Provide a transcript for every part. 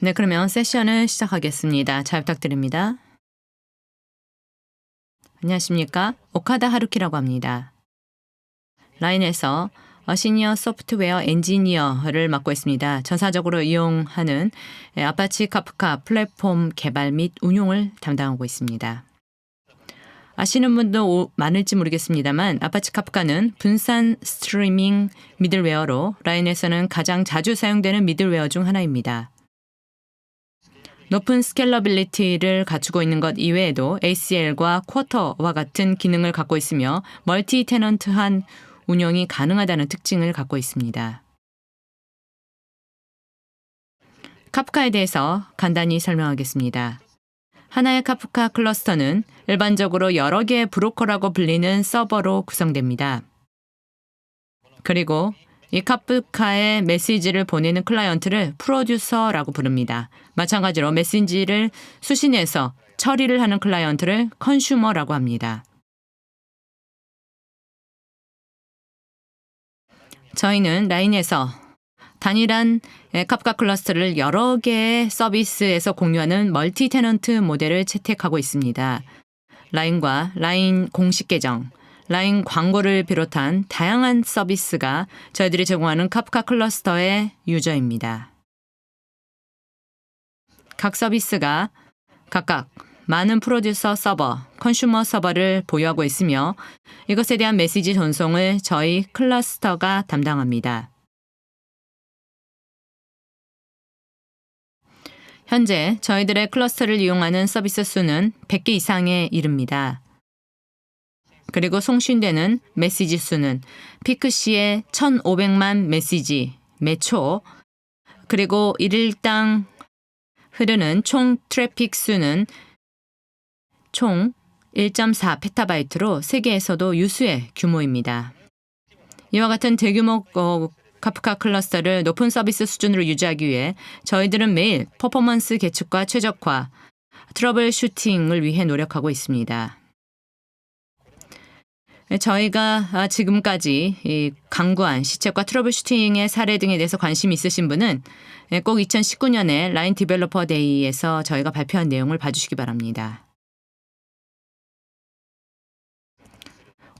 네, 그러면 세션을 시작하겠습니다. 잘 부탁드립니다. 안녕하십니까? 오카다 하루키라고 합니다. 라인에서 시니어 소프트웨어 엔지니어를 맡고 있습니다. 전사적으로 이용하는 아파치 카프카 플랫폼 개발 및 운용을 담당하고 있습니다. 아시는 분도 많을지 모르겠습니다만 아파치 카프카는 분산 스트리밍 미들웨어로 라인에서는 가장 자주 사용되는 미들웨어 중 하나입니다. 높은 스케일러빌리티를 갖추고 있는 것 이외에도 ACL과 쿼터와 같은 기능을 갖고 있으며 멀티 테넌트한 운영이 가능하다는 특징을 갖고 있습니다. 카프카에 대해서 간단히 설명하겠습니다. 하나의 카프카 클러스터는 일반적으로 여러 개의 브로커라고 불리는 서버로 구성됩니다. 그리고 이 카프카의 메시지를 보내는 클라이언트를 프로듀서라고 부릅니다. 마찬가지로 메시지를 수신해서 처리를 하는 클라이언트를 컨슈머라고 합니다. 저희는 라인에서 단일한 카프카 클러스터를 여러 개의 서비스에서 공유하는 멀티 테넌트 모델을 채택하고 있습니다. 라인과 라인 공식 계정, 라인 광고를 비롯한 다양한 서비스가 저희들이 제공하는 카프카 클러스터의 유저입니다. 각 서비스가 각각 많은 프로듀서 서버, 컨슈머 서버를 보유하고 있으며 이것에 대한 메시지 전송을 저희 클러스터가 담당합니다. 현재 저희들의 클러스터를 이용하는 서비스 수는 100개 이상에 이릅니다. 그리고 송신되는 메시지 수는 피크 시에 1,500만 메시지 매초, 그리고 일일당 흐르는 총 트래픽 수는 총 1.4 페타바이트로 세계에서도 유수의 규모입니다. 이와 같은 대규모 카프카 클러스터를 높은 서비스 수준으로 유지하기 위해 저희들은 매일 퍼포먼스 개축과 최적화, 트러블 슈팅을 위해 노력하고 있습니다. 저희가 지금까지 강구한 시책과 트러블 슈팅의 사례 등에 대해서 관심이 있으신 분은 꼭 2019년에 라인 디벨로퍼 데이에서 저희가 발표한 내용을 봐주시기 바랍니다.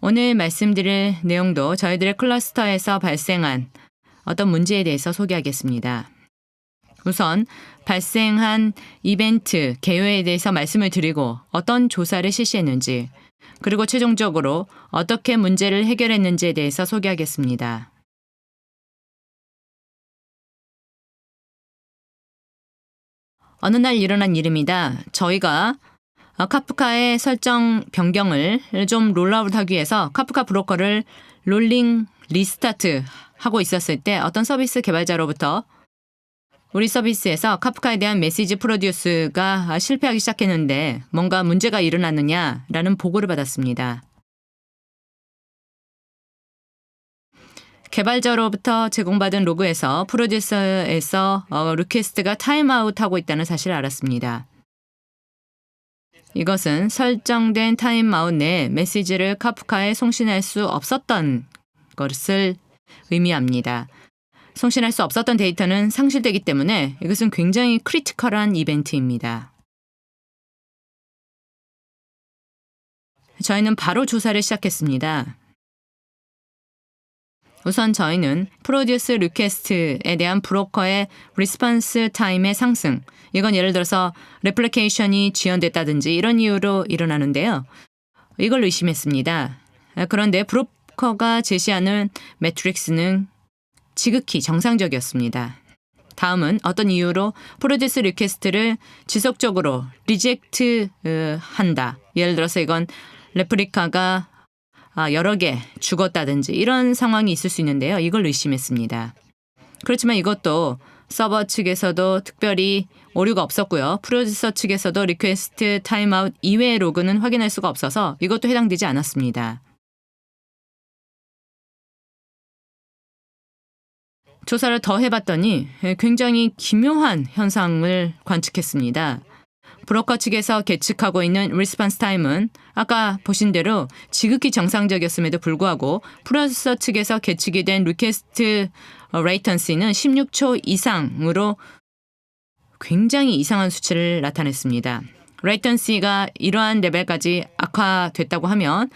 오늘 말씀드릴 내용도 저희들의 클러스터에서 발생한 어떤 문제에 대해서 소개하겠습니다. 우선 발생한 이벤트 개요에 대해서 말씀을 드리고 어떤 조사를 실시했는지, 그리고 최종적으로 어떻게 문제를 해결했는지에 대해서 소개하겠습니다. 어느 날 일어난 일입니다. 저희가 카프카의 설정 변경을 좀 롤아웃하기 위해서 카프카 브로커를 롤링 리스타트 하고 있었을 때 어떤 서비스 개발자로부터 우리 서비스에서 카프카에 대한 메시지 프로듀스가 실패하기 시작했는데 뭔가 문제가 일어났느냐라는 보고를 받았습니다. 개발자로부터 제공받은 로그에서 프로듀서에서 리퀘스트가 타임아웃하고 있다는 사실을 알았습니다. 이것은 설정된 타임아웃 내에 메시지를 카프카에 송신할 수 없었던 것을 의미합니다. 송신할 수 없었던 데이터는 상실되기 때문에 이것은 굉장히 크리티컬한 이벤트입니다. 저희는 바로 조사를 시작했습니다. 우선 저희는 프로듀스 리퀘스트에 대한 브로커의 리스폰스 타임의 상승, 이건 예를 들어서 레플리케이션이 지연됐다든지 이런 이유로 일어나는데요. 이걸 의심했습니다. 그런데 브로커가 제시하는 매트릭스는 지극히 정상적이었습니다. 다음은 어떤 이유로 프로듀스 리퀘스트를 지속적으로 리젝트 한다. 예를 들어서 이건 레플리카가 여러 개 죽었다든지 이런 상황이 있을 수 있는데요. 이걸 의심했습니다. 그렇지만 이것도 서버 측에서도 특별히 오류가 없었고요. 프로듀서 측에서도 리퀘스트 타임아웃 이외의 로그는 확인할 수가 없어서 이것도 해당되지 않았습니다. 조사를 더 해봤더니 굉장히 기묘한 현상을 관측했습니다. 브로커 측에서 계측하고 있는 리스폰스 타임은 아까 보신 대로 지극히 정상적이었음에도 불구하고 프로듀서 측에서 계측이 된 리퀘스트 레이턴시는 16초 이상으로 굉장히 이상한 수치를 나타냈습니다. 레이턴시가 이러한 레벨까지 악화됐다고 하면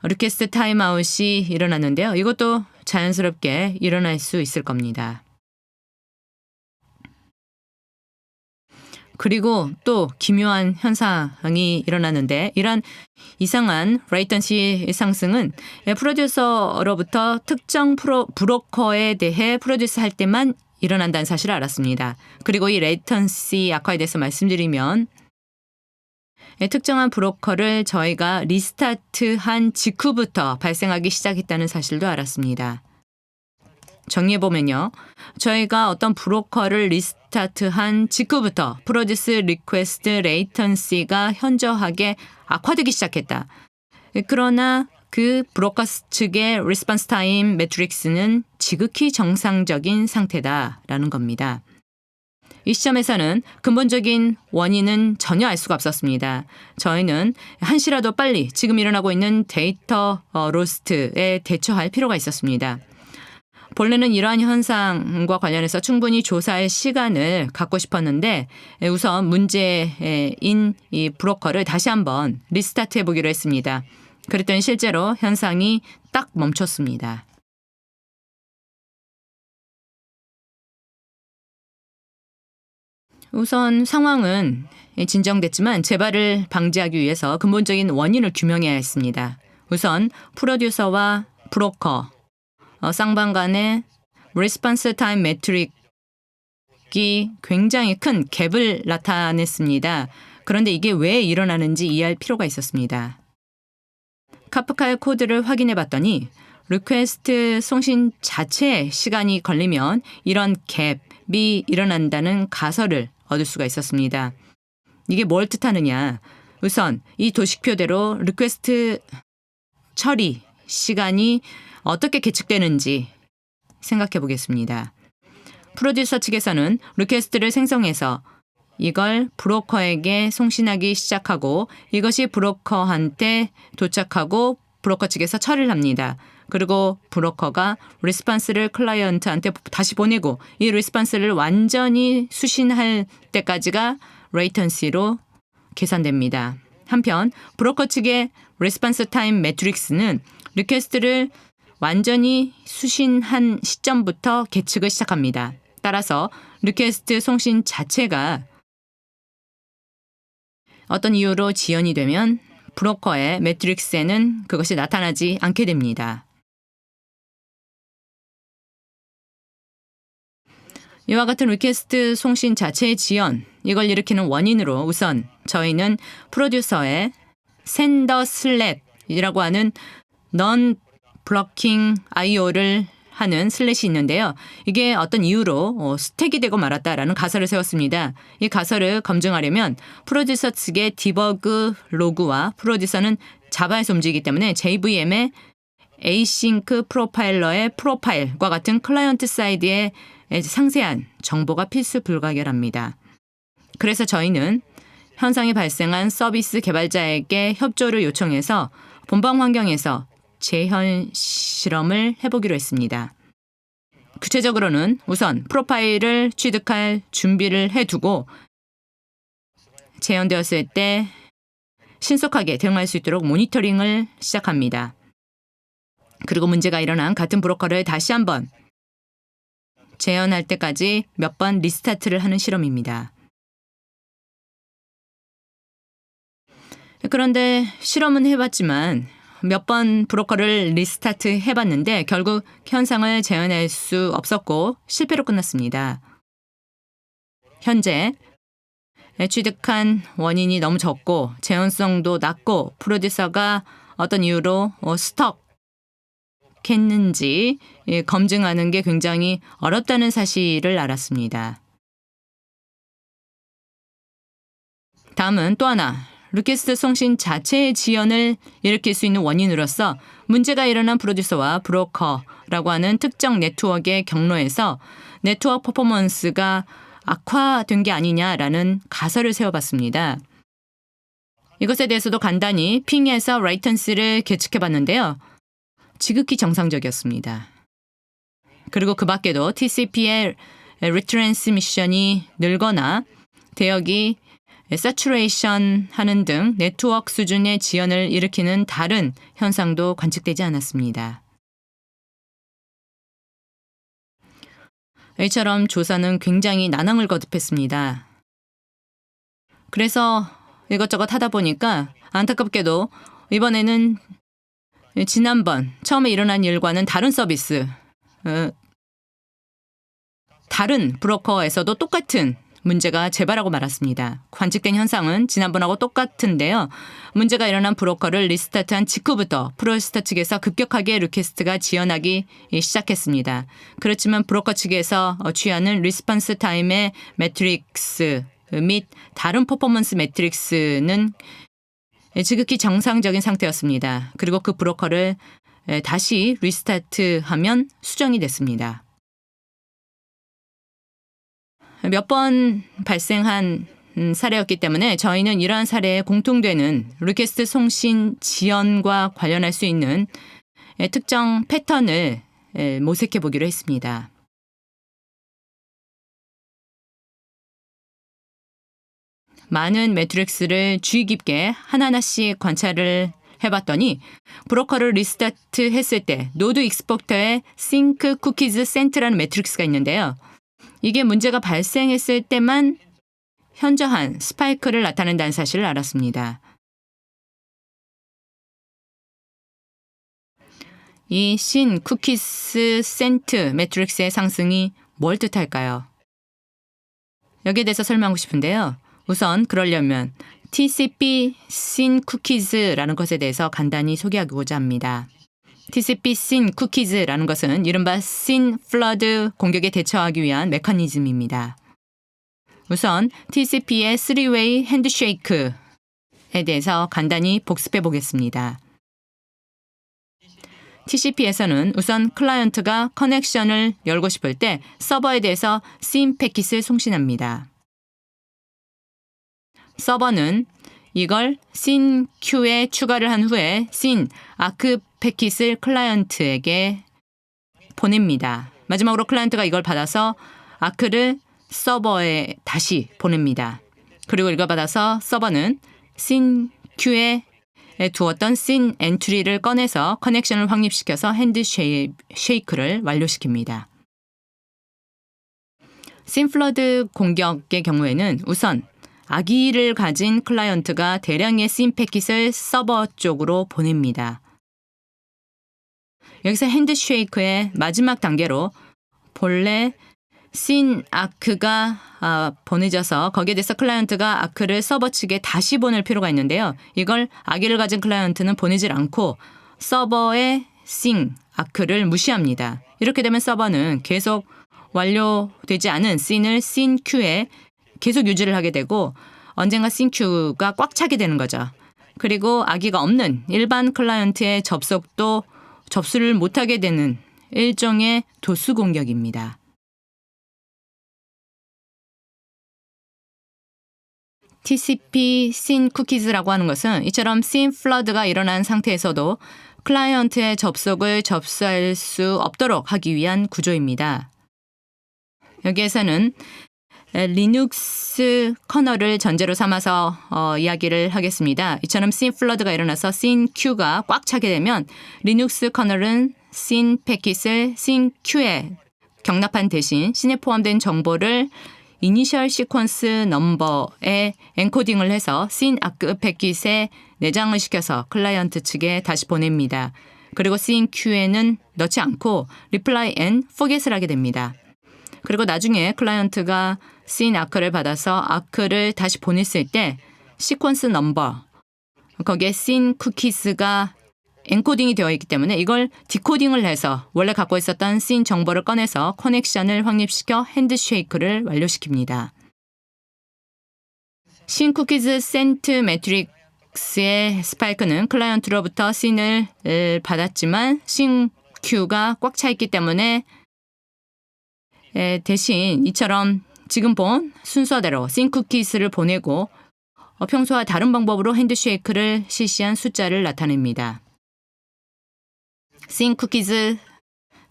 리퀘스트 타임아웃이 일어났는데요. 이것도 자연스럽게 일어날 수 있을 겁니다. 그리고 또 기묘한 현상이 일어나는데 이런 이상한 레이턴시 상승은 프로듀서로부터 특정 브로커에 대해 프로듀스 할 때만 일어난다는 사실을 알았습니다. 그리고 이 레이턴시 악화에 대해서 말씀드리면 특정한 브로커를 저희가 리스타트한 직후부터 발생하기 시작했다는 사실도 알았습니다. 정리해보면요. 저희가 어떤 브로커를 리스타트한 직후부터 프로듀스 리퀘스트 레이턴시가 현저하게 악화되기 시작했다. 그러나 그 브로커 측의 리스폰스 타임 매트릭스는 지극히 정상적인 상태다라는 겁니다. 이 시점에서는 근본적인 원인은 전혀 알 수가 없었습니다. 저희는 한시라도 빨리 지금 일어나고 있는 데이터 로스트에 대처할 필요가 있었습니다. 본래는 이러한 현상과 관련해서 충분히 조사의 시간을 갖고 싶었는데 우선 문제인 이 브로커를 다시 한번 리스타트 해보기로 했습니다. 그랬더니 실제로 현상이 딱 멈췄습니다. 우선 상황은 진정됐지만 재발을 방지하기 위해서 근본적인 원인을 규명해야 했습니다. 우선 프로듀서와 브로커, 쌍방 간의 리스폰스 타임 매트릭이 굉장히 큰 갭을 나타냈습니다. 그런데 이게 왜 일어나는지 이해할 필요가 있었습니다. 카프카의 코드를 확인해 봤더니 리퀘스트 송신 자체에 시간이 걸리면 이런 갭이 일어난다는 가설을 얻을 수가 있었습니다. 이게 뭘 뜻하느냐. 우선 이 도식표대로 리퀘스트 처리 시간이 어떻게 계측되는지 생각해 보겠습니다. 프로듀서 측에서는 리퀘스트를 생성해서 이걸 브로커에게 송신하기 시작하고 이것이 브로커한테 도착하고 브로커 측에서 처리를 합니다. 그리고 브로커가 리스폰스를 클라이언트한테 다시 보내고 이 리스폰스를 완전히 수신할 때까지가 레이턴시로 계산됩니다. 한편 브로커 측의 리스폰스 타임 매트릭스는 리퀘스트를 완전히 수신한 시점부터 계측을 시작합니다. 따라서 리퀘스트 송신 자체가 어떤 이유로 지연이 되면 브로커의 매트릭스에는 그것이 나타나지 않게 됩니다. 이와 같은 리퀘스트 송신 자체의 지연, 이걸 일으키는 원인으로 우선 저희는 프로듀서의 센더 슬렛이라고 하는 넌 블로킹 IO를 하는 슬렛이 있는데요. 이게 어떤 이유로 스택이 되고 말았다라는 가설을 세웠습니다. 이 가설을 검증하려면 프로듀서 측의 디버그 로그와 프로듀서는 자바에서 움직이기 때문에 JVM의 에이싱크 프로파일러의 프로파일과 같은 클라이언트 사이드의 상세한 정보가 필수 불가결합니다. 그래서 저희는 현상이 발생한 서비스 개발자에게 협조를 요청해서 본방 환경에서 재현 실험을 해보기로 했습니다. 구체적으로는 우선 프로파일을 취득할 준비를 해두고 재현되었을 때 신속하게 대응할 수 있도록 모니터링을 시작합니다. 그리고 문제가 일어난 같은 브로커를 다시 한번 재현할 때까지 몇 번 리스타트를 하는 실험입니다. 그런데 실험은 해봤지만 몇 번 브로커를 리스타트 해봤는데 결국 현상을 재현할 수 없었고 실패로 끝났습니다. 현재 취득한 원인이 너무 적고 재현성도 낮고 프로듀서가 어떤 이유로 스톡했는지 검증하는 게 굉장히 어렵다는 사실을 알았습니다. 다음은 또 하나. 리퀘스트 송신 자체의 지연을 일으킬 수 있는 원인으로서 문제가 일어난 프로듀서와 브로커라고 하는 특정 네트워크의 경로에서 네트워크 퍼포먼스가 악화된 게 아니냐라는 가설을 세워봤습니다. 이것에 대해서도 간단히 핑에서 레이턴시를 계측해봤는데요. 지극히 정상적이었습니다. 그리고 그 밖에도 TCP의 리트랜스미션이 늘거나 대역이 사추레이션 하는 등 네트워크 수준의 지연을 일으키는 다른 현상도 관측되지 않았습니다. 이처럼 조사는 굉장히 난항을 거듭했습니다. 그래서 이것저것 하다 보니까 안타깝게도 이번에는 지난번 처음에 일어난 일과는 다른 서비스, 다른 브로커에서도 똑같은 문제가 재발하고 말았습니다. 관측된 현상은 지난번하고 똑같은데요. 문제가 일어난 브로커를 리스타트한 직후부터 프로듀서 측에서 급격하게 리퀘스트가 지연하기 시작했습니다. 그렇지만 브로커 측에서 취하는 리스폰스 타임의 매트릭스 및 다른 퍼포먼스 매트릭스는 지극히 정상적인 상태였습니다. 그리고 그 브로커를 다시 리스타트하면 수정이 됐습니다. 몇 번 발생한 사례였기 때문에 저희는 이러한 사례에 공통되는 리퀘스트 송신 지연과 관련할 수 있는 특정 패턴을 모색해 보기로 했습니다. 많은 매트릭스를 주의 깊게 하나하나씩 관찰을 해봤더니 브로커를 리스타트 했을 때 노드 익스포터의 싱크 쿠키즈 센트라는 매트릭스가 있는데요. 이게 문제가 발생했을 때만 현저한 스파이크를 나타낸다는 사실을 알았습니다. 이 신 쿠키스 센트 매트릭스의 상승이 뭘 뜻할까요? 여기에 대해서 설명하고 싶은데요. 우선 그러려면 TCP 신 쿠키즈라는 것에 대해서 간단히 소개하고자 합니다. TCP 신 쿠키즈라는 것은 이른바 신 플러드 공격에 대처하기 위한 메커니즘입니다. 우선 TCP의 3웨이 핸드쉐이크에 대해서 간단히 복습해 보겠습니다. TCP에서는 우선 클라이언트가 커넥션을 열고 싶을 때 서버에 대해서 SYN 패킷을 송신합니다. 서버는 이걸 SYN 큐에 추가를 한 후에 SYN 아크 패킷을 클라이언트에게 보냅니다. 마지막으로 클라이언트가 이걸 받아서 아크를 서버에 다시 보냅니다. 그리고 이걸 받아서 서버는 SYN 큐에 두었던 SYN 엔트리를 꺼내서 커넥션을 확립시켜서 핸드쉐이크를 완료시킵니다. SYN 플러드 공격의 경우에는 우선 악의를 가진 클라이언트가 대량의 SYN 패킷을 서버 쪽으로 보냅니다. 여기서 핸드쉐이크의 마지막 단계로 본래 SYN 아크가 보내져서 거기에 대해서 클라이언트가 아크를 서버 측에 다시 보낼 필요가 있는데요. 이걸 악의를 가진 클라이언트는 보내질 않고 서버의 SYN 아크를 무시합니다. 이렇게 되면 서버는 계속 완료되지 않은 SYN을 SYN 큐에 계속 유지를 하게 되고 언젠가 SYN 큐가 꽉 차게 되는 거죠. 그리고 악의가 없는 일반 클라이언트의 접속도 접수를 못하게 되는 일종의 도수 공격입니다. TCP SYN 쿠키즈라고 하는 것은 이처럼 SYN 플러드가 일어난 상태에서도 클라이언트의 접속을 접수할 수 없도록 하기 위한 구조입니다. 여기에서는 리눅스 커널을 전제로 삼아서 이야기를 하겠습니다. 이처럼 SYN 플러드가 일어나서 SYN 큐가 꽉 차게 되면 리눅스 커널은 SYN 패킷을 SYN 큐에 경납한 대신 SYN에 포함된 정보를 이니셜 시퀀스 넘버에 엔코딩을 해서 SYN 아크 패킷에 내장을 시켜서 클라이언트 측에 다시 보냅니다. 그리고 SYN 큐에는 넣지 않고 reply and forget을 하게 됩니다. 그리고 나중에 클라이언트가 SYN 아크를 받아서 아크를 다시 보냈을 때 시퀀스 넘버, 거기에 SYN 쿠키스가 엔코딩이 되어 있기 때문에 이걸 디코딩을 해서 원래 갖고 있었던 SYN 정보를 꺼내서 커넥션을 확립시켜 핸드쉐이크를 완료시킵니다. SYN 쿠키즈 센트 매트릭스의 스파이크는 클라이언트로부터 SYN을 받았지만 SYN 큐가 꽉 차 있기 때문에 대신 이처럼 지금 본 순서대로 SYN 쿠키스를 보내고 평소와 다른 방법으로 핸드쉐이크를 실시한 숫자를 나타냅니다. SYN 쿠키즈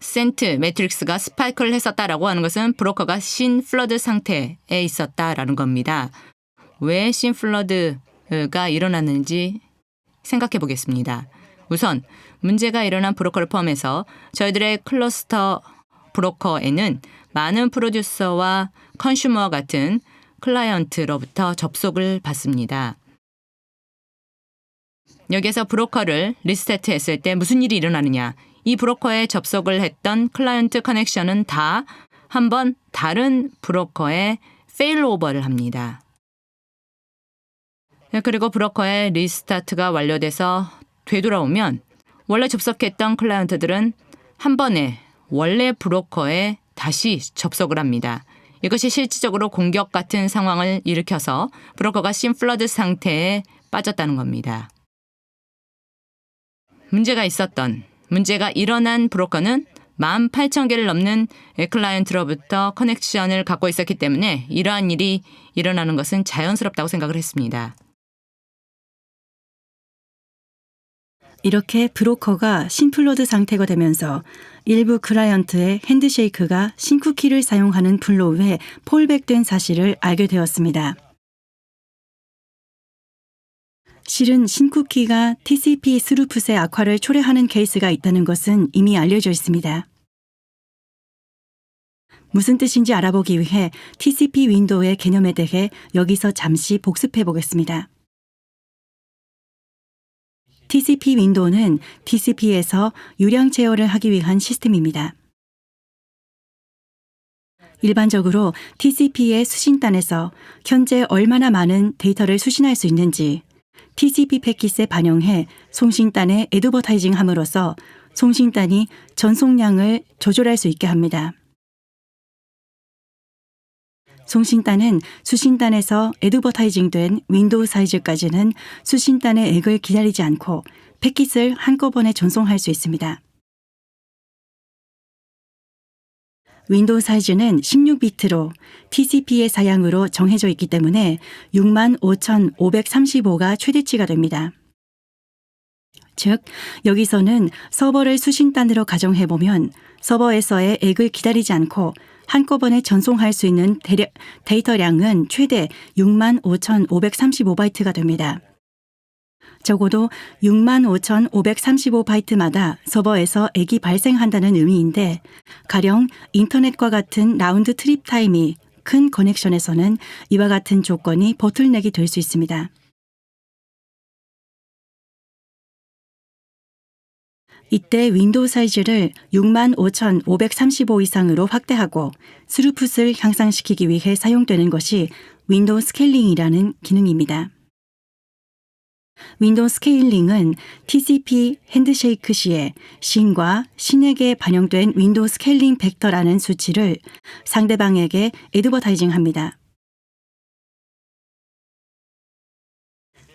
센트 매트릭스가 스파이크를 했었다라고 하는 것은 브로커가 신플러드 상태에 있었다라는 겁니다. 왜 신플러드가 일어났는지 생각해 보겠습니다. 우선 문제가 일어난 브로커를 포함해서 저희들의 클러스터 브로커에는 많은 프로듀서와 컨슈머 같은 클라이언트로부터 접속을 받습니다. 여기에서 브로커를 리스타트 했을 때 무슨 일이 일어나느냐. 이 브로커에 접속을 했던 클라이언트 커넥션은 다 한번 다른 브로커에 페일오버를 합니다. 그리고 브로커의 리스타트가 완료돼서 되돌아오면 원래 접속했던 클라이언트들은 한 번에 원래 브로커에 다시 접속을 합니다. 이것이 실질적으로 공격 같은 상황을 일으켜서 브로커가 신플러드 상태에 빠졌다는 겁니다. 문제가 일어난 브로커는 18,000개를 넘는 클라이언트로부터 커넥션을 갖고 있었기 때문에 이러한 일이 일어나는 것은 자연스럽다고 생각을 했습니다. 이렇게 브로커가 신플러드 상태가 되면서 일부 클라이언트의 핸드쉐이크가 신쿠키를 사용하는 플로우에 폴백된 사실을 알게 되었습니다. 실은 신쿠키가 TCP 스루풋의 악화를 초래하는 케이스가 있다는 것은 이미 알려져 있습니다. 무슨 뜻인지 알아보기 위해 TCP 윈도우의 개념에 대해 여기서 잠시 복습해 보겠습니다. TCP 윈도우는 TCP에서 유량 제어를 하기 위한 시스템입니다. 일반적으로 TCP의 수신단에서 현재 얼마나 많은 데이터를 수신할 수 있는지 TCP 패킷에 반영해 송신단에 애드버타이징 함으로써 송신단이 전송량을 조절할 수 있게 합니다. 송신단은 수신단에서 애드버타이징된 윈도우 사이즈까지는 수신단의 액을 기다리지 않고 패킷을 한꺼번에 전송할 수 있습니다. 윈도우 사이즈는 16비트로 TCP의 사양으로 정해져 있기 때문에 65,535가 최대치가 됩니다. 즉, 여기서는 서버를 수신단으로 가정해보면 서버에서의 액을 기다리지 않고 한꺼번에 전송할 수 있는 데이터량은 최대 65,535바이트가 됩니다. 적어도 65,535바이트마다 서버에서 액이 발생한다는 의미인데 가령 인터넷과 같은 라운드 트립 타임이 큰 커넥션에서는 이와 같은 조건이 보틀넥이 될 수 있습니다. 이때 윈도우 사이즈를 65,535 이상으로 확대하고 스루풋을 향상시키기 위해 사용되는 것이 윈도우 스케일링이라는 기능입니다. 윈도우 스케일링은 TCP 핸드쉐이크 시에 신과 신에게 반영된 윈도우 스케일링 벡터라는 수치를 상대방에게 애드버타이징합니다.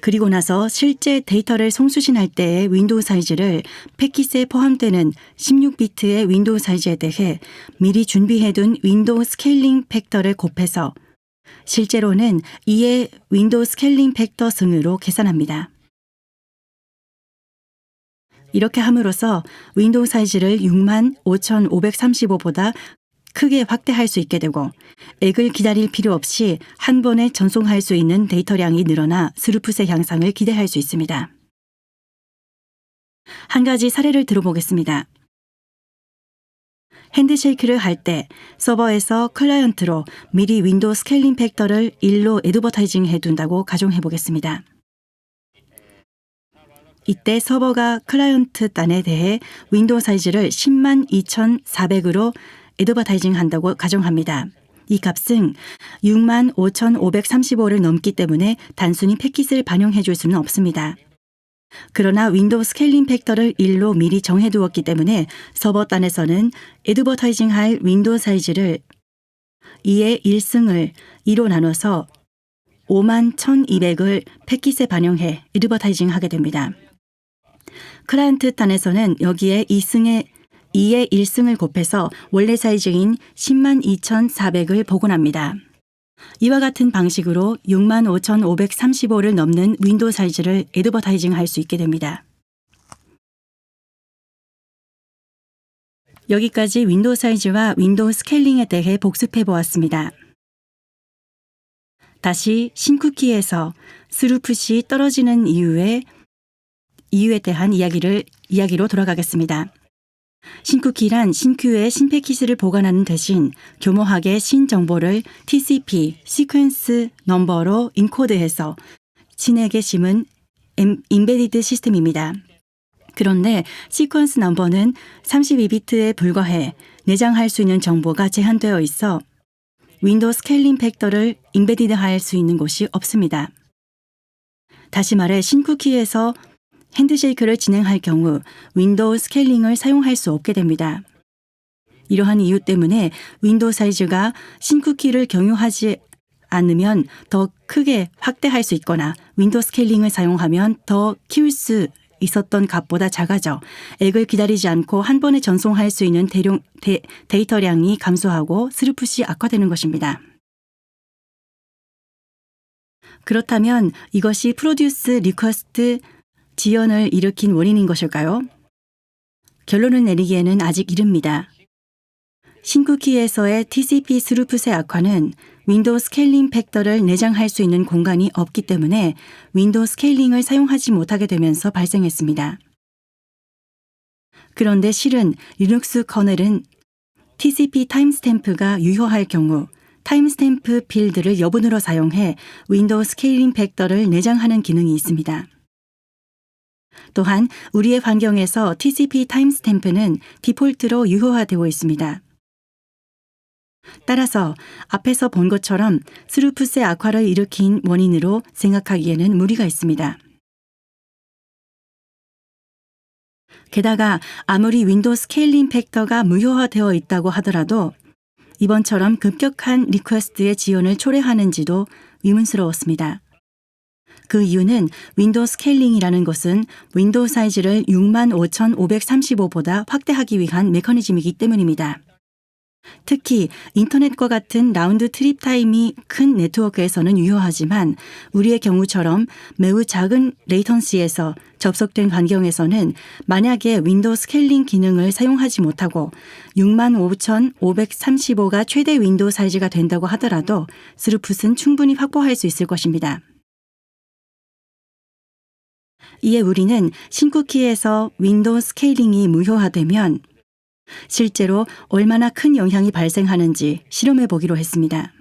그리고 나서 실제 데이터를 송수신할 때의 윈도우 사이즈를 패킷에 포함되는 16비트의 윈도우 사이즈에 대해 미리 준비해둔 윈도우 스케일링 팩터를 곱해서 실제로는 2의 윈도우 스케일링 팩터 승으로 계산합니다. 이렇게 함으로써 윈도우 사이즈를 65,535보다 크게 확대할 수 있게 되고 액을 기다릴 필요 없이 한 번에 전송할 수 있는 데이터량이 늘어나 스루풋의 향상을 기대할 수 있습니다. 한 가지 사례를 들어보겠습니다. 핸드쉐이크를 할 때 서버에서 클라이언트로 미리 윈도우 스케일링 팩터를 1로 애드버타이징 해둔다고 가정해 보겠습니다. 이때 서버가 클라이언트 단에 대해 윈도우 사이즈를 102,400으로 애드버타이징 한다고 가정합니다. 이 값은 65,535를 넘기 때문에 단순히 패킷을 반영해 줄 수는 없습니다. 그러나 윈도우 스케일링 팩터를 1로 미리 정해두었기 때문에 서버 단에서는 애드버타이징 할 윈도우 사이즈를 2의 1승을 2로 나눠서 51,200을 패킷에 반영해 애드버타이징 하게 됩니다. 클라이언트 단에서는 여기에 2의 1승을 곱해서 원래 사이즈인 102,400을 복원합니다. 이와 같은 방식으로 65,535를 넘는 윈도우 사이즈를 애드버타이징 할 수 있게 됩니다. 여기까지 윈도우 사이즈와 윈도우 스케일링에 대해 복습해 보았습니다. 다시 신쿠키에서 스루풋이 떨어지는 이유에 대한 이야기로 돌아가겠습니다. 신쿠키란 신큐의 신패킷을 보관하는 대신 교모하게 신정보를 TCP 시퀀스 넘버로 인코드해서 신에게 심은 임베디드 시스템입니다. 그런데 시퀀스 넘버는 32비트에 불과해 내장할 수 있는 정보가 제한되어 있어 윈도우 스케일링 팩터를 임베디드할 수 있는 곳이 없습니다. 다시 말해 신쿠키에서 핸드쉐이크를 진행할 경우 윈도우 스케일링을 사용할 수 없게 됩니다. 이러한 이유 때문에 윈도우 사이즈가 신쿠키를 경유하지 않으면 더 크게 확대할 수 있거나 윈도우 스케일링을 사용하면 더 키울 수 있었던 값보다 작아져 액을 기다리지 않고 한 번에 전송할 수 있는 데이터량이 감소하고 스루풋이 악화되는 것입니다. 그렇다면 이것이 프로듀스 리퀘스트 지연을 일으킨 원인인 것일까요? 결론을 내리기에는 아직 이릅니다. 신쿠키에서의 TCP 스루풋의 악화는 윈도우 스케일링 팩터를 내장할 수 있는 공간이 없기 때문에 윈도우 스케일링을 사용하지 못하게 되면서 발생했습니다. 그런데 실은 리눅스 커널은 TCP 타임스탬프가 유효할 경우 타임스탬프 필드를 여분으로 사용해 윈도우 스케일링 팩터를 내장하는 기능이 있습니다. 또한 우리의 환경에서 TCP 타임스탬프는 디폴트로 유효화되어 있습니다. 따라서 앞에서 본 것처럼 스루풋의 악화를 일으킨 원인으로 생각하기에는 무리가 있습니다. 게다가 아무리 윈도우 스케일링 팩터가 무효화되어 있다고 하더라도 이번처럼 급격한 리퀘스트의 지연을 초래하는지도 의문스러웠습니다. 그 이유는 윈도우 스케일링이라는 것은 윈도우 사이즈를 65,535보다 확대하기 위한 메커니즘이기 때문입니다. 특히 인터넷과 같은 라운드 트립 타임이 큰 네트워크에서는 유효하지만 우리의 경우처럼 매우 작은 레이턴시에서 접속된 환경에서는 만약에 윈도우 스케일링 기능을 사용하지 못하고 65,535가 최대 윈도우 사이즈가 된다고 하더라도 스루풋은 충분히 확보할 수 있을 것입니다. 이에 우리는 신쿠키에서 윈도우 스케일링이 무효화되면 실제로 얼마나 큰 영향이 발생하는지 실험해 보기로 했습니다.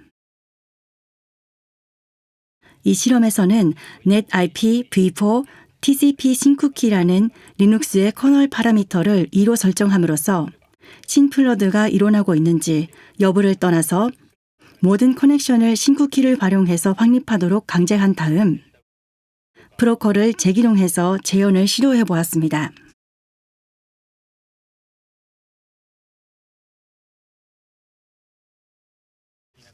이 실험에서는 netip v4 TCP 신쿠키라는 리눅스의 커널 파라미터를 2로 설정함으로써 신플러드가 일어나고 있는지 여부를 떠나서 모든 커넥션을 신쿠키를 활용해서 확립하도록 강제한 다음 브로커를 재기동해서 재현을 시도해 보았습니다.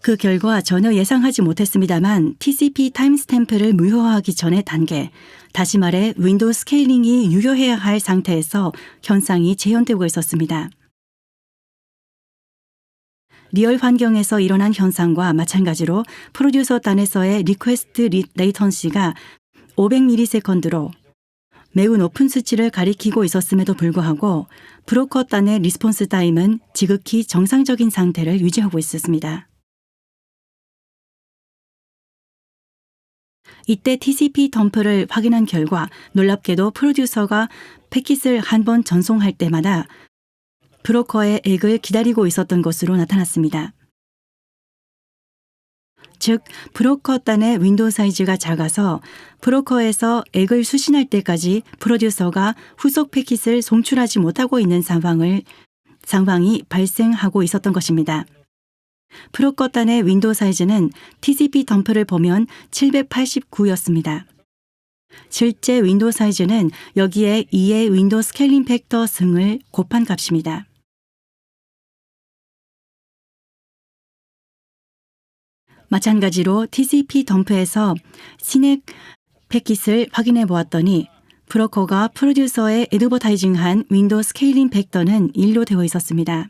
그 결과 전혀 예상하지 못했습니다만 TCP 타임스탬프를 무효화하기 전의 단계, 다시 말해 윈도우 스케일링이 유효해야 할 상태에서 현상이 재현되고 있었습니다. 리얼 환경에서 일어난 현상과 마찬가지로 프로듀서 단에서의 리퀘스트 레이턴시가 500ms로 매우 높은 수치를 가리키고 있었음에도 불구하고 브로커 단의 리스폰스 타임은 지극히 정상적인 상태를 유지하고 있었습니다. 이때 TCP 덤프를 확인한 결과 놀랍게도 프로듀서가 패킷을 한 번 전송할 때마다 브로커의 액을 기다리고 있었던 것으로 나타났습니다. 즉, 브로커 단의 윈도우 사이즈가 작아서 브로커에서 액을 수신할 때까지 프로듀서가 후속 패킷을 송출하지 못하고 있는 상황이 발생하고 있었던 것입니다. 브로커 단의 윈도우 사이즈는 TCP 덤프를 보면 789였습니다. 실제 윈도우 사이즈는 여기에 2의 윈도우 스케일링 팩터 승을 곱한 값입니다. 마찬가지로 TCP 덤프에서 신액 패킷을 확인해 보았더니 브로커가 프로듀서에 애드버타이징한 윈도우 스케일링 팩터는 1로 되어 있었습니다.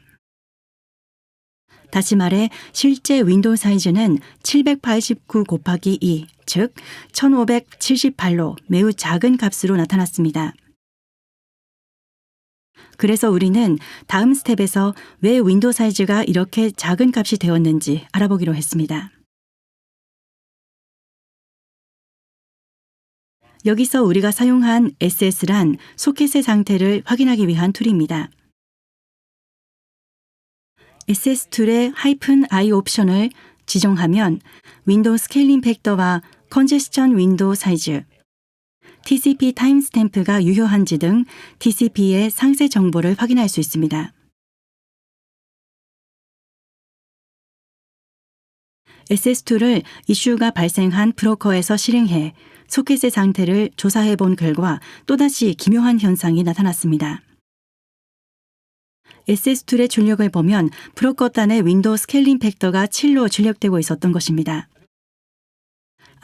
다시 말해 실제 윈도우 사이즈는 789 곱하기 2, 즉 1578로 매우 작은 값으로 나타났습니다. 그래서 우리는 다음 스텝에서 왜 윈도우 사이즈가 이렇게 작은 값이 되었는지 알아보기로 했습니다. 여기서 우리가 사용한 SS란 소켓의 상태를 확인하기 위한 툴입니다. SS 툴의 -i 옵션을 지정하면 윈도우 스케일링 팩터와 컨제스천 윈도우 사이즈, TCP 타임스탬프가 유효한지 등 TCP의 상세 정보를 확인할 수 있습니다. SS2를 이슈가 발생한 브로커에서 실행해 소켓의 상태를 조사해 본 결과 또다시 기묘한 현상이 나타났습니다. SS2의 출력을 보면 브로커 단의 윈도우 스케일링 팩터가 7로 출력되고 있었던 것입니다.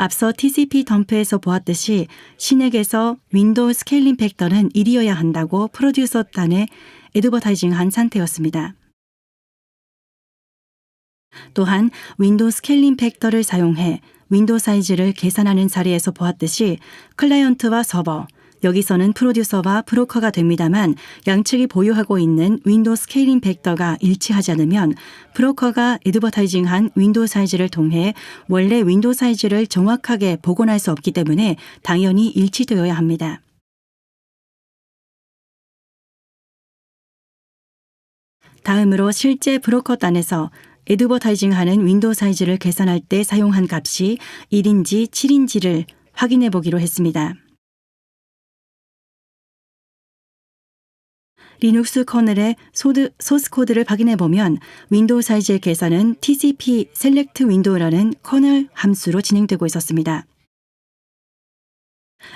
앞서 TCP 덤프에서 보았듯이 신액에서 윈도우 스케일링 팩터는 1이어야 한다고 프로듀서 단에 애드버타이징한 상태였습니다. 또한 윈도우 스케일링 팩터를 사용해 윈도우 사이즈를 계산하는 사례에서 보았듯이 클라이언트와 서버, 여기서는 프로듀서와 브로커가 됩니다만 양측이 보유하고 있는 윈도우 스케일링 팩터가 일치하지 않으면 브로커가 애드버타이징한 윈도우 사이즈를 통해 원래 윈도우 사이즈를 정확하게 복원할 수 없기 때문에 당연히 일치되어야 합니다. 다음으로 실제 브로커 단에서 애드버타이징하는 윈도우 사이즈를 계산할 때 사용한 값이 1인지 7인지를 확인해 보기로 했습니다. 리눅스 커널의 소스 코드를 확인해 보면 윈도우 사이즈의 계산은 TCP select window라는 커널 함수로 진행되고 있었습니다.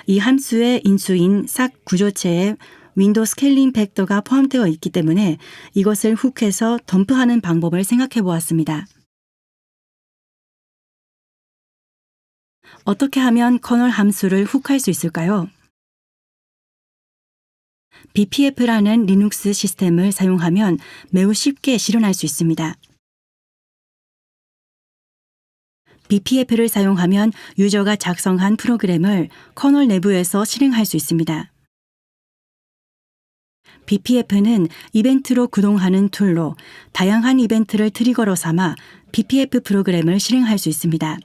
이 함수의 인수인 싹 구조체에 윈도우 스케일링 팩터가 포함되어 있기 때문에 이것을 훅해서 덤프하는 방법을 생각해 보았습니다. 어떻게 하면 커널 함수를 훅할 수 있을까요? BPF라는 리눅스 시스템을 사용하면 매우 쉽게 실현할 수 있습니다. BPF를 사용하면 유저가 작성한 프로그램을 커널 내부에서 실행할 수 있습니다. BPF는 이벤트로 구동하는 툴로 다양한 이벤트를 트리거로 삼아 BPF 프로그램을 실행할 수 있습니다.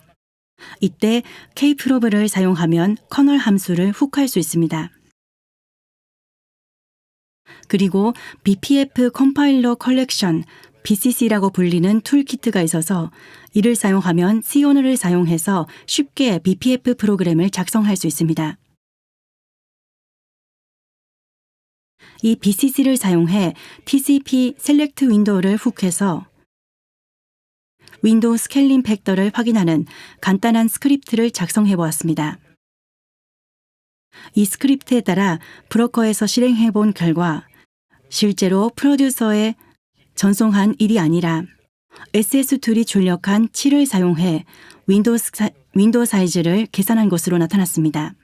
이때 kprob를 사용하면 커널 함수를 훅할 수 있습니다. 그리고 BPF 컴파일러 컬렉션 BCC라고 불리는 툴키트가 있어서 이를 사용하면 Coner를 사용해서 쉽게 BPF 프로그램을 작성할 수 있습니다. 이 BCC를 사용해 TCP select window를 훅해서 윈도우 스케일링 팩터를 확인하는 간단한 스크립트를 작성해 보았습니다. 이 스크립트에 따라 브로커에서 실행해 본 결과 실제로 프로듀서에 전송한 1이 아니라 SS2이 출력한 7을 사용해 윈도우 사이즈를 계산한 것으로 나타났습니다.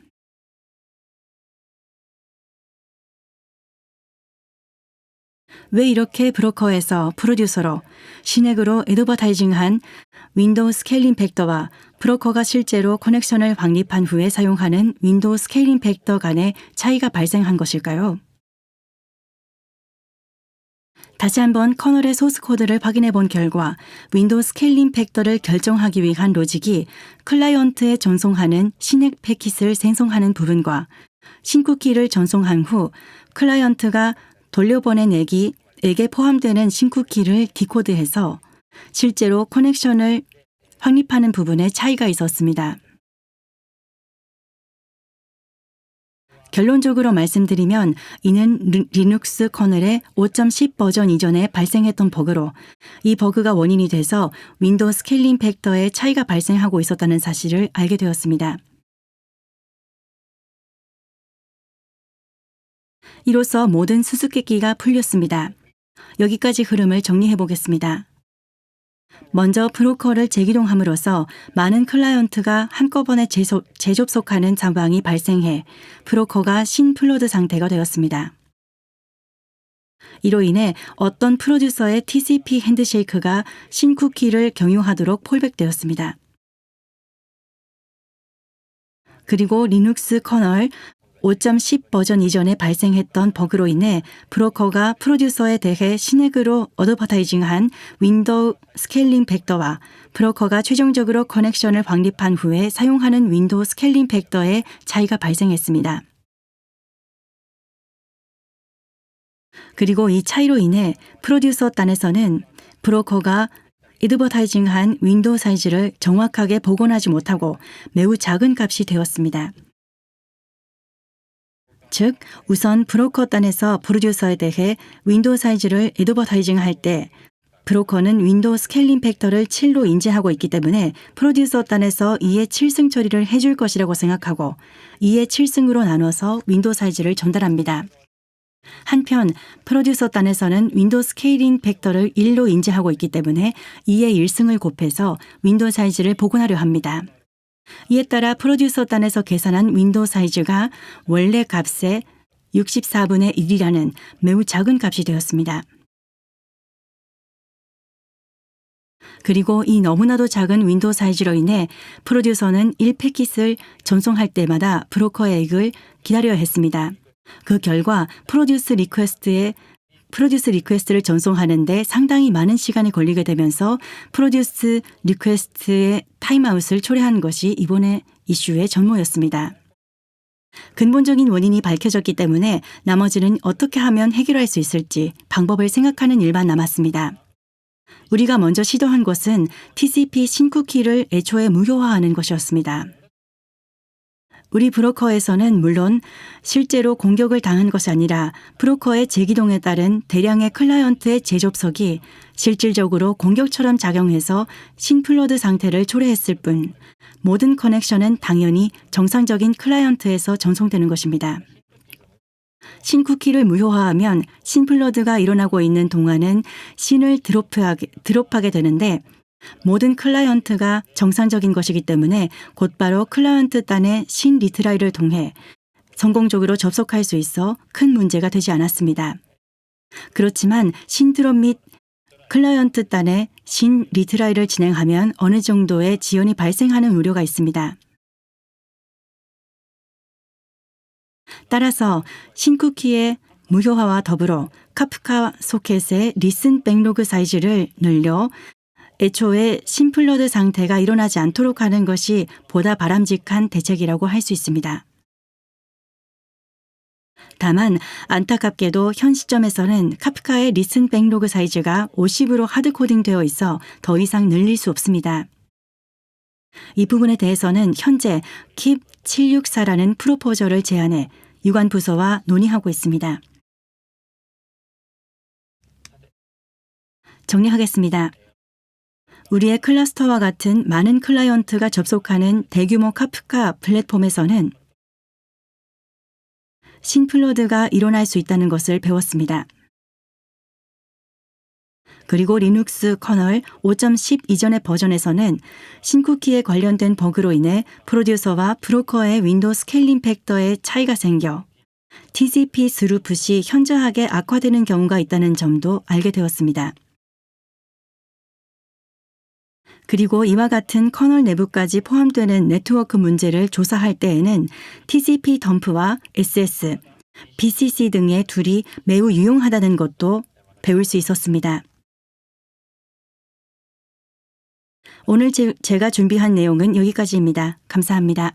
왜 이렇게 브로커에서 프로듀서로 신액으로 애드버타이징한 윈도우 스케일링 팩터와 브로커가 실제로 커넥션을 확립한 후에 사용하는 윈도우 스케일링 팩터 간의 차이가 발생한 것일까요? 다시 한번 커널의 소스 코드를 확인해 본 결과 윈도우 스케일링 팩터를 결정하기 위한 로직이 클라이언트에 전송하는 신액 패킷을 생성하는 부분과 신쿠키를 전송한 후 클라이언트가 돌려보낸 액에 포함되는 신쿠키를 디코드해서 실제로 커넥션을 확립하는 부분에 차이가 있었습니다. 결론적으로 말씀드리면 이는 리눅스 커널의 5.10 버전 이전에 발생했던 버그로 이 버그가 원인이 돼서 윈도우 스케일링 팩터에 차이가 발생하고 있었다는 사실을 알게 되었습니다. 이로써 모든 수수께끼가 풀렸습니다. 여기까지 흐름을 정리해 보겠습니다. 먼저 브로커를 재기동함으로써 많은 클라이언트가 한꺼번에 재접속하는 상황이 발생해 브로커가 신플러드 상태가 되었습니다. 이로 인해 어떤 프로듀서의 TCP 핸드쉐이크가 신쿠키를 경유하도록 폴백되었습니다. 그리고 리눅스 커널 5.10 버전 이전에 발생했던 버그로 인해 브로커가 프로듀서에 대해 신액으로 어드버타이징한 윈도우 스케일링 벡터와 브로커가 최종적으로 커넥션을 확립한 후에 사용하는 윈도우 스케일링 벡터의 차이가 발생했습니다. 그리고 이 차이로 인해 프로듀서 단에서는 브로커가 어드버타이징한 윈도우 사이즈를 정확하게 복원하지 못하고 매우 작은 값이 되었습니다. 즉, 우선 브로커 단에서 프로듀서에 대해 윈도우 사이즈를 어드버타이징할 때 브로커는 윈도우 스케일링 팩터를 7로 인지하고 있기 때문에 프로듀서 단에서 2의 7승 처리를 해줄 것이라고 생각하고 2의 7승으로 나눠서 윈도우 사이즈를 전달합니다. 한편 프로듀서 단에서는 윈도우 스케일링 팩터를 1로 인지하고 있기 때문에 2의 1승을 곱해서 윈도우 사이즈를 복원하려 합니다. 이에 따라 프로듀서 단에서 계산한 윈도우 사이즈가 원래 값의 64분의 1이라는 매우 작은 값이 되었습니다. 그리고 이 너무나도 작은 윈도우 사이즈로 인해 프로듀서는 1패킷을 전송할 때마다 브로커의 액을 기다려야 했습니다. 그 결과 프로듀스 리퀘스트를 전송하는데 상당히 많은 시간이 걸리게 되면서 프로듀스 리퀘스트의 타임아웃을 초래한 것이 이번의 이슈의 전모였습니다. 근본적인 원인이 밝혀졌기 때문에 나머지는 어떻게 하면 해결할 수 있을지 방법을 생각하는 일만 남았습니다. 우리가 먼저 시도한 것은 TCP 신쿠키를 애초에 무효화하는 것이었습니다. 우리 브로커에서는 물론 실제로 공격을 당한 것이 아니라 브로커의 재기동에 따른 대량의 클라이언트의 재접속이 실질적으로 공격처럼 작용해서 신플러드 상태를 초래했을 뿐 모든 커넥션은 당연히 정상적인 클라이언트에서 전송되는 것입니다. 신쿠키를 무효화하면 신플러드가 일어나고 있는 동안은 신을 드롭하게 되는데 모든 클라이언트가 정상적인 것이기 때문에 곧바로 클라이언트 단의 신 리트라이를 통해 성공적으로 접속할 수 있어 큰 문제가 되지 않았습니다. 그렇지만 신드롭 및 클라이언트 단의 신 리트라이를 진행하면 어느 정도의 지연이 발생하는 우려가 있습니다. 따라서 신쿠키의 무효화와 더불어 카프카 소켓의 리슨 백로그 사이즈를 늘려 애초에 신플러드 상태가 일어나지 않도록 하는 것이 보다 바람직한 대책이라고 할 수 있습니다. 다만 안타깝게도 현 시점에서는 카프카의 리슨 백로그 사이즈가 50으로 하드코딩되어 있어 더 이상 늘릴 수 없습니다. 이 부분에 대해서는 현재 KEEP764라는 프로포저를 제안해 유관 부서와 논의하고 있습니다. 정리하겠습니다. 우리의 클러스터와 같은 많은 클라이언트가 접속하는 대규모 카프카 플랫폼에서는 신플러드가 일어날 수 있다는 것을 배웠습니다. 그리고 리눅스 커널 5.10 이전의 버전에서는 신쿠키에 관련된 버그로 인해 프로듀서와 브로커의 윈도우 스케일링 팩터의 차이가 생겨 TCP 스루풋이 현저하게 악화되는 경우가 있다는 점도 알게 되었습니다. 그리고 이와 같은 커널 내부까지 포함되는 네트워크 문제를 조사할 때에는 TCP 덤프와 SS, BCC 등의 툴이 매우 유용하다는 것도 배울 수 있었습니다. 오늘 제가 준비한 내용은 여기까지입니다. 감사합니다.